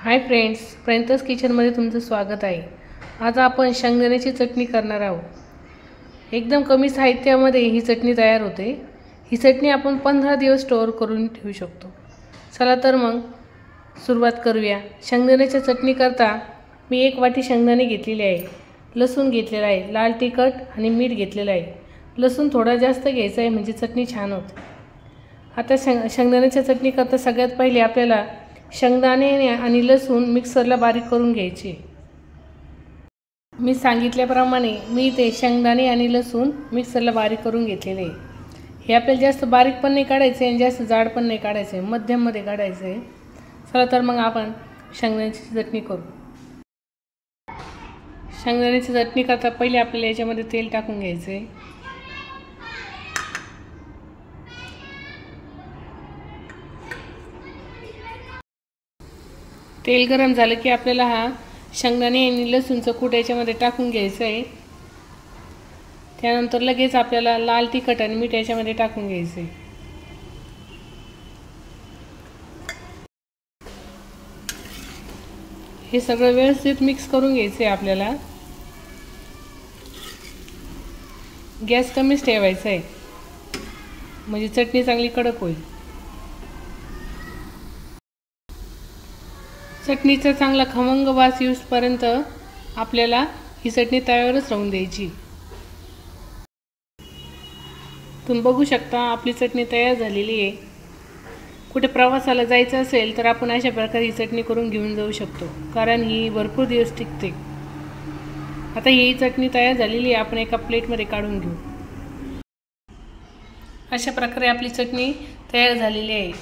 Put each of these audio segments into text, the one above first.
Hi friends, Priyanka's किचनमध्ये तुमचं स्वागत आहे। आज आपण शेंगदाण्याची चटणी करणार आहोत। एकदम कमी साहित्यामध्ये ही चटणी तयार होते। ही चटणी आपण 15 दिवस स्टोअर करून ठेवू शकतो। चला तर मग सुरुवात करूया। शेंगदाण्याची चटणी करता मी 1 वाटी शेंगदाणे घेतलेले आहे, लसूण घेतलेला आहे, लाल तिखट आणि मीठ घेतलेलं आहे। लसूण थोडा जास्त घ्यायचा आहे म्हणजे चटणी छान होते। आता शेंगदाण्याची चटणी करता सगळ्यात पहिले आपल्याला शेंगदाणे आणि लसूण मिक्सरला बारीक करून घ्यायचे। मी सांगितल्याप्रमाणे मी ते शेंगदाणे आणि लसूण मिक्सरला बारीक करून घेतलेले आहे। हे आपल्याला जास्त बारीक पण नाही काढायचे आणि जास्त जाड पण नाही काढायचे, मध्यम मध्ये काढायचे। चला तर मग आपण शेंगदाण्याची चटणी करू। शेंगदाण्याची चटणी करता पहिले आपल्याला याच्यामध्ये तेल टाकून घ्यायचे। तेल गरम झालं की आपल्याला हा शेंगदाणे आणि लसूणचं कूट याच्यामध्ये टाकून घ्यायचं आहे। त्यानंतर लगेच आपल्याला लाल तिखट आणि मीठ याच्यामध्ये टाकून घ्यायचे। हे सगळं व्यवस्थित मिक्स करून घ्यायचे आपल्याला। गॅस कमीच ठेवायचा आहे म्हणजे चटणी चांगली कडक होईल। चटणीचा चांगला खमंग वास येऊपर्यंत आपल्याला ही चटणी तव्यावरच राहून द्यायची। तुम्ही बघू शकता आपली चटणी तयार झालेली आहे। कुठे प्रवासाला जायचं असेल तर आपण अशा प्रकारे ही चटणी करून घेऊन जाऊ शकतो, कारण ही भरपूर दिवस टिकते। आता ही चटणी तयार झालेली आहे, आपण एका प्लेटमध्ये काढून घेऊ। अशा प्रकारे आपली चटणी तयार झालेली आहे।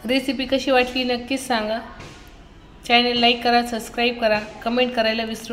रेसिपी कशी वाटली नक्कीच सांगा। चॅनल लाईक करा, सबस्क्राईब करा, कमेंट करायला विसरू नका।